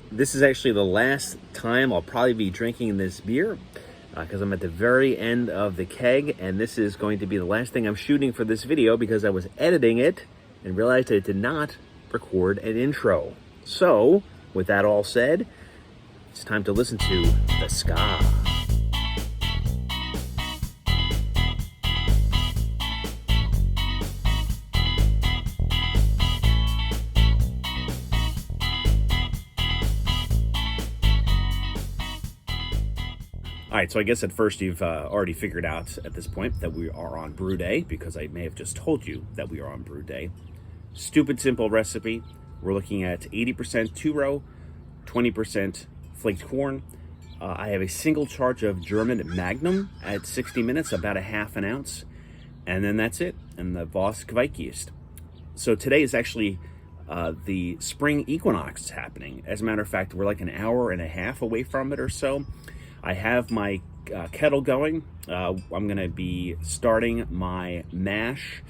This is actually the last time I'll probably be drinking this beer because I'm at the very end of the keg, and this is going to be the last thing I'm shooting for this video because I was editing it and realized I did not record an intro. So, with that all said, it's time to listen to the ska. All right, so I guess at first you've already figured out at this point that we are on Brew Day, because I may have just told you that we are on Brew Day. Stupid simple recipe. We're looking at 80% two-row, 20% flaked corn. I have a single charge of German Magnum at 60 minutes, about a half an ounce. And then that's it, and the Voss Kviek yeast. So today is actually the spring equinox is happening. As a matter of fact, we're like an hour and a half away from it or so. I have my kettle going. I'm going to be starting my mash.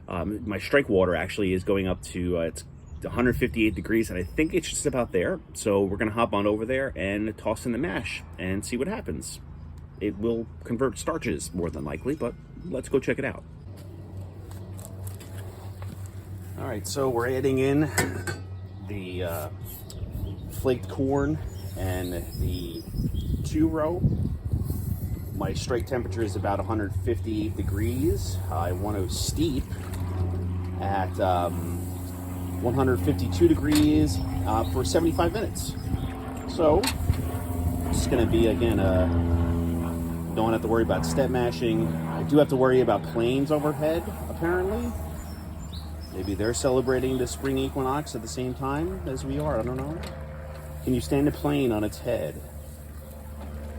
My strike water actually is going up to it's 158 degrees, and I think it's just about there. So we're going to hop on over there and toss in the mash and see what happens. It will convert starches more than likely, but let's go check it out. All right, so we're adding in the flaked corn and the two-row. My strike temperature is about 158 degrees. I want to steep at 152 degrees for 75 minutes. So it's going to be, again, don't have to worry about step mashing. I do have to worry about planes overhead, apparently. Maybe they're celebrating the spring equinox at the same time as we are, I don't know. Can you stand a plane on its head?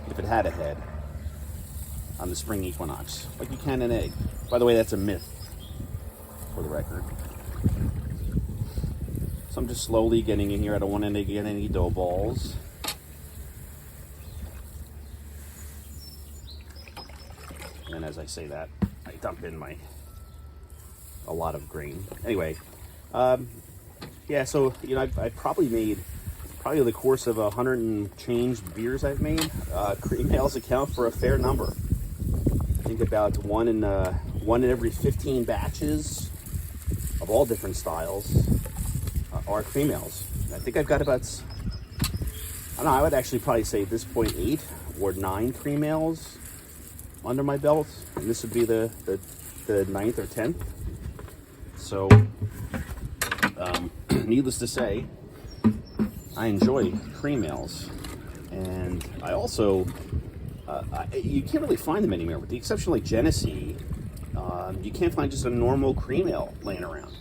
If it had a head on the spring equinox, like you can an egg. By the way, that's a myth, for the record. So I'm just slowly getting in here. I don't want to get any dough balls. And as I say that, I dump in a lot of grain. Anyway, yeah, so, you know, I probably made, in the course of 100 and change beers I've made, cream ales account for a fair number. I think about one in every 15 batches of all different styles are cream ales. I think I've got about, I don't know, I would actually probably say at this point 8 or 9 cream ales under my belt, and this would be the 9th or 10th. So, needless to say, I enjoy cream ales, and I also, you can't really find them anywhere, with the exception of like Genesee. You can't find just a normal cream ale laying around.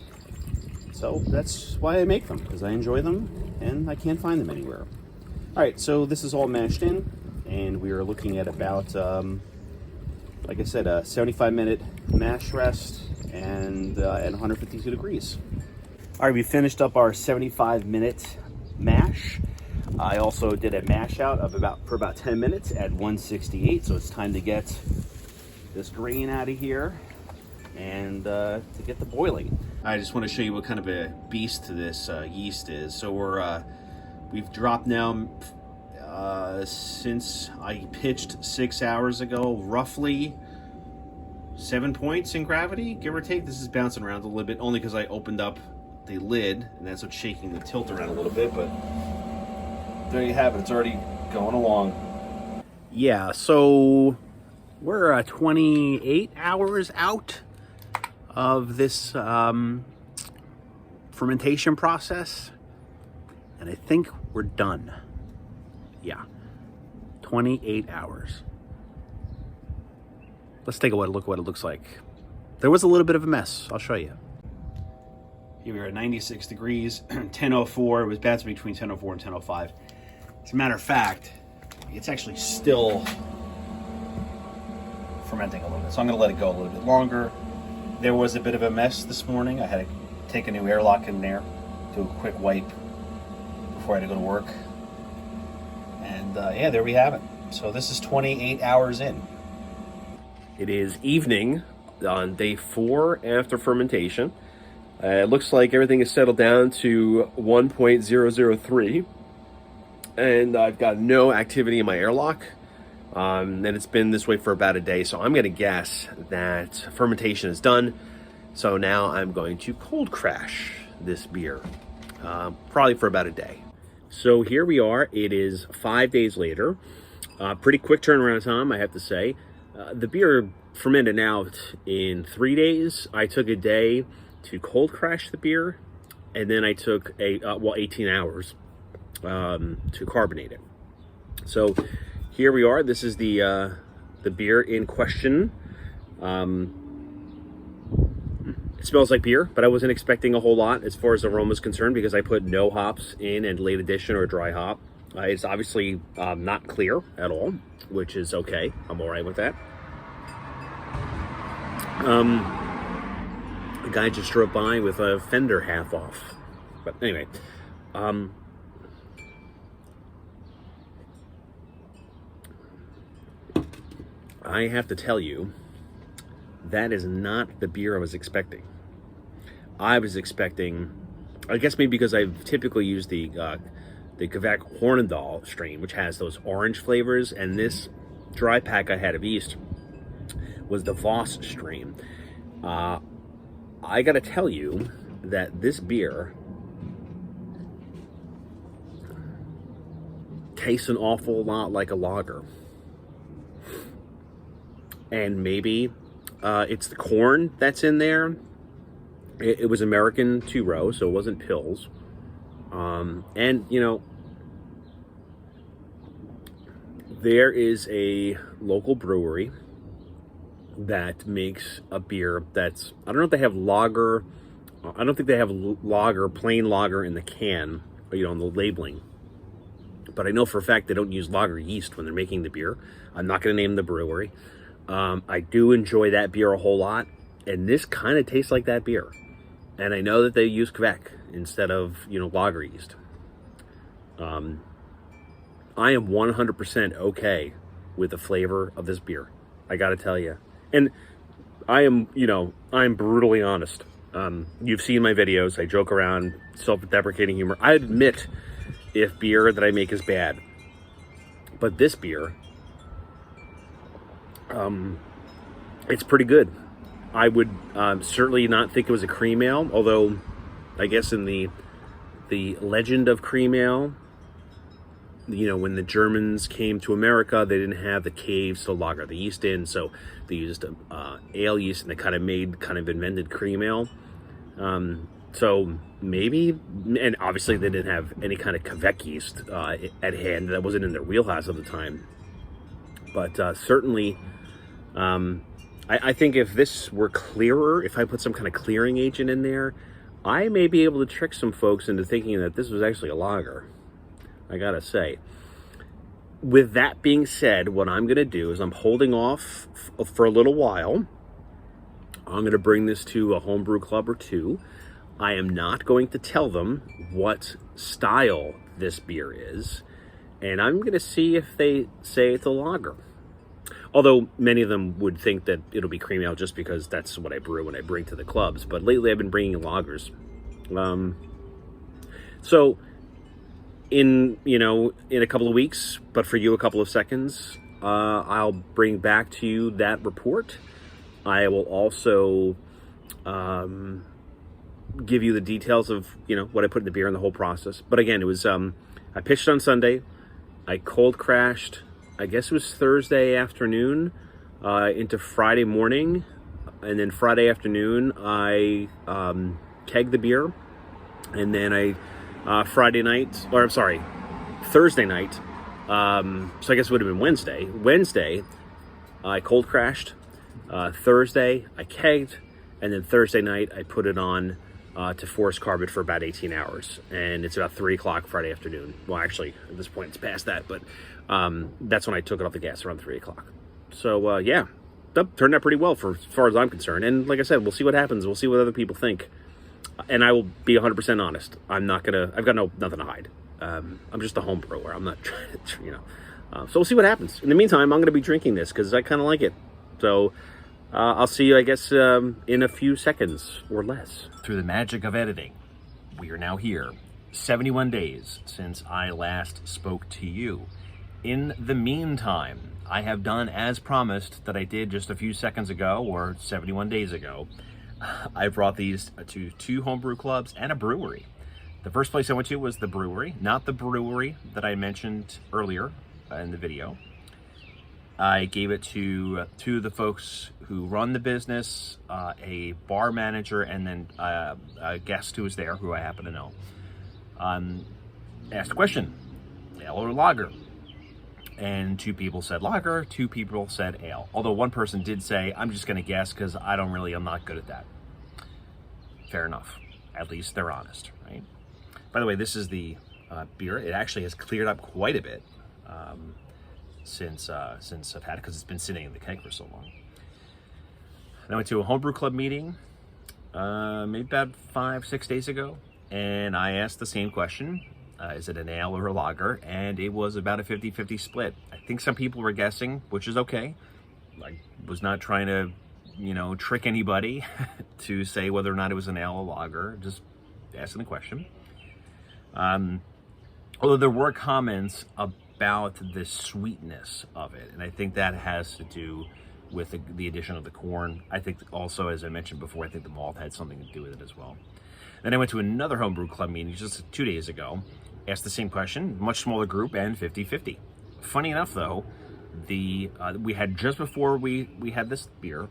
So that's why I make them, because I enjoy them, and I can't find them anywhere. All right, so this is all mashed in, and we are looking at about, like I said, a 75-minute mash rest, and at 152 degrees. All right, we finished up our 75-minute mash. I also did a mash out for about 10 minutes at 168, so it's time to get this grain out of here and to get the boiling. I just want to show you what kind of a beast this yeast is. So we've dropped now since I pitched 6 hours ago, roughly 7 points in gravity, give or take. This is bouncing around a little bit, only because I opened up the lid, and that's what's shaking the tilt around a little bit, but there you have it. It's already going along. Yeah, so we're 28 hours out of this fermentation process, and I think we're done. Yeah, 28 hours. Let's take a look at what it looks like. There was a little bit of a mess. I'll show you. Here we are at 96 degrees, 10:04. It was bouncing between 10:04 and 10:05. As a matter of fact, it's actually still fermenting a little bit, so I'm going to let it go a little bit longer. There was a bit of a mess this morning. I had to take a new airlock in there, do a quick wipe before I had to go to work. And yeah, there we have it. So this is 28 hours in. It is evening on day 4 after fermentation. It looks like everything is settled down to 1.003. and I've got no activity in my airlock. And it's been this way for about a day, so I'm going to guess that fermentation is done. So now I'm going to cold crash this beer, probably for about a day. So here we are. It is 5 days later. Pretty quick turnaround time, I have to say. The beer fermented out in 3 days. I took a day to cold crash the beer, and then I took 18 hours to carbonate it. So here we are. This is the beer in question. It smells like beer, but I wasn't expecting a whole lot as far as aroma is concerned because I put no hops in and late addition or dry hop. It's obviously not clear at all, which is okay. I'm all right with that. A guy just drove by with a fender half off. But anyway, I have to tell you, that is not the beer I was expecting. I was expecting, I guess maybe because I've typically used the Kviek Hornendal strain, which has those orange flavors, and this dry pack I had of yeast was the Voss strain. I gotta tell you that this beer tastes an awful lot like a lager. And maybe it's the corn that's in there. It was American 2-row, so it wasn't pills. And, you know, there is a local brewery that makes a beer that's, I don't know if they have lager, I don't think they have lager, plain lager in the can, or, you know, on the labeling. But I know for a fact they don't use lager yeast when they're making the beer. I'm not going to name the brewery. I do enjoy that beer a whole lot, and this kind of tastes like that beer. And I know that they use Kviek instead of, you know, lager yeast. I am 100% okay with the flavor of this beer. I got to tell you. And I am, you know, I'm brutally honest. You've seen my videos. I joke around, self-deprecating humor. I admit if beer that I make is bad. But this beer, it's pretty good. I would certainly not think it was a cream ale, although I guess in the legend of cream ale, you know, when the Germans came to America, they didn't have the caves to lager the yeast in, so they used ale yeast, and they kind of invented cream ale. So maybe, and obviously they didn't have any kind of Kviek yeast at hand. That wasn't in their wheelhouse at the time. But certainly, I think if this were clearer, if I put some kind of clearing agent in there, I may be able to trick some folks into thinking that this was actually a lager. I gotta say. With that being said, what I'm gonna do is I'm holding off for a little while. I'm gonna bring this to a homebrew club or two. I am not going to tell them what style this beer is, and I'm gonna see if they say it's a lager. Although many of them would think that it'll be cream ale just because that's what I brew when I bring to the clubs. But lately I've been bringing lagers. So in a couple of weeks, but for you a couple of seconds, I'll bring back to you that report. I will also give you the details of, you know, what I put in the beer and the whole process. But again, it was, I pitched on Sunday. I cold crashed, I guess it was Thursday afternoon into Friday morning. And then Friday afternoon, I kegged the beer. And then Thursday night. So I guess it would have been Wednesday. Wednesday, I cold crashed. Thursday, I kegged. And then Thursday night, I put it on to force carb it for about 18 hours. And it's about 3 o'clock Friday afternoon. Well, actually, at this point, it's past that. But that's when I took it off the gas, around 3 o'clock. So, yeah, that turned out pretty well as far as I'm concerned. And like I said, we'll see what happens. We'll see what other people think. And I will be 100% honest. I'm not going to, I've got nothing to hide. I'm just a home brewer. I'm not trying to, you know. So we'll see what happens. In the meantime, I'm going to be drinking this because I kind of like it. So I'll see you, I guess, in a few seconds or less. Through the magic of editing, we are now here 71 days since I last spoke to you. In the meantime, I have done as promised that I did just a few seconds ago, or 71 days ago. I brought these to 2 homebrew clubs and a brewery. The first place I went to was the brewery, not the brewery that I mentioned earlier in the video. I gave it to 2 of the folks who run the business, a bar manager, and then a guest who was there who I happen to know. Asked a question, ale or lager? And 2 people said lager, 2 people said ale. Although one person did say, I'm just gonna guess because I'm not good at that. Fair enough. At least they're honest, right? By the way, this is the beer. It actually has cleared up quite a bit since I've had it, because it's been sitting in the keg for so long. I went to a homebrew club meeting maybe about 5-6 days ago, and I asked the same question. Is it an ale or a lager? And it was about a 50-50 split. I think some people were guessing, which is okay. I was not trying to, trick anybody to say whether or not it was an ale or lager, just asking the question. Although there were comments about the sweetness of it, and I think that has to do with the addition of the corn. I think also, as I mentioned before, I think the malt had something to do with it as well. Then I went to another homebrew club meeting just 2 days ago, asked the same question, much smaller group, and 50-50. Funny enough, though, we had just before we had this beer,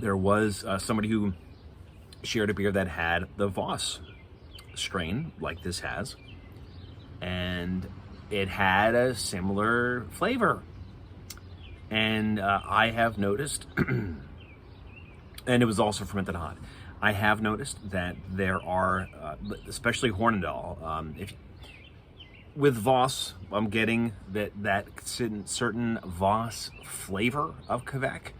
there was somebody who shared a beer that had the Voss strain, like this has, and it had a similar flavor. And I have noticed, and it was also fermented hot. I have noticed that there are, especially Hornindal, with Voss, I'm getting that certain Voss flavor of Kviek.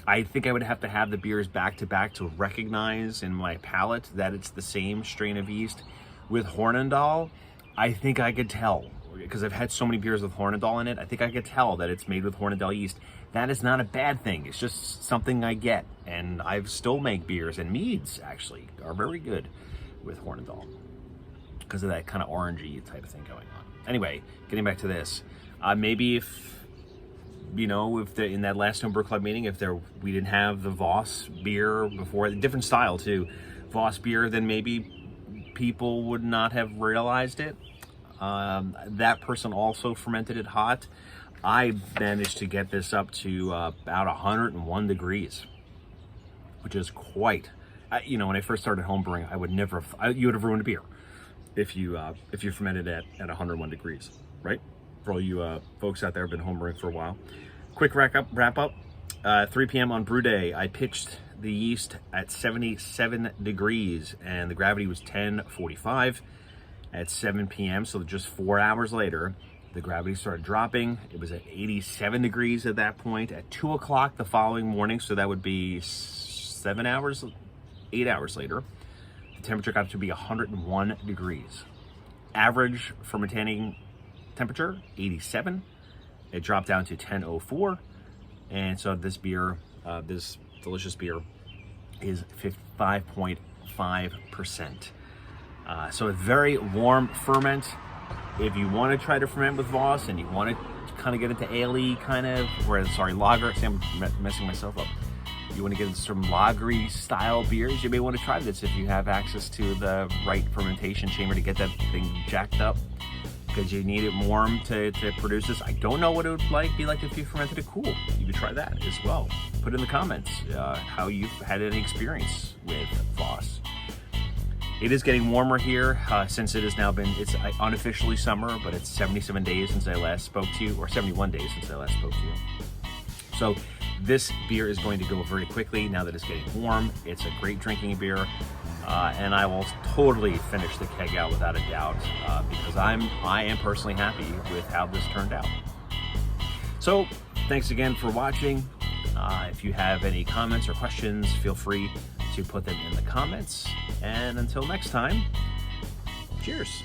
I think I would have to have the beers back to back to recognize in my palate that it's the same strain of yeast. With Hornindal, I think I could tell, because I've had so many beers with Hornindal in it. I think I could tell that it's made with Hornindal yeast. That is not a bad thing. It's just something I get, and I still make beers, and meads actually are very good with Hornindal because of that kind of orangey type of thing going on. Anyway, getting back to this, maybe if in that last homebrew club meeting, we didn't have the Voss beer before, different style too, Voss beer, then maybe people would not have realized it. That person also fermented it hot. I managed to get this up to about 101 degrees, which is quite. When I first started homebrewing, I would never. You would have ruined a beer if you fermented it at 101 degrees, right? For all you folks out there who've been homebrewing for a while. Quick wrap up. 3 p.m. on brew day, I pitched the yeast at 77 degrees, and the gravity was 1045. At 7 p.m., so just 4 hours later, the gravity started dropping. It was at 87 degrees at that point. At 2 o'clock the following morning, so that would be 8 hours later, the temperature got to be 101 degrees. Average fermenting temperature, 87. It dropped down to 1004. And so this beer, this delicious beer, is 5.5%. So a very warm ferment. If you want to try to ferment with Voss and you want to kind of get into ale-y lager, see, I'm messing myself up. You want to get into some lagery style beers, you may want to try this if you have access to the right fermentation chamber to get that thing jacked up, because you need it warm to produce this. I don't know what it would be like if you fermented it cool. You could try that as well. Put in the comments how you've had any experience with Voss. It is getting warmer here since it has now been, it's unofficially summer, but it's 77 days since I last spoke to you, or 71 days since I last spoke to you. So this beer is going to go very quickly now that it's getting warm. It's a great drinking beer, and I will totally finish the keg out without a doubt, because I am personally happy with how this turned out. So thanks again for watching. If you have any comments or questions, feel free to put them in the comments. And until next time, cheers.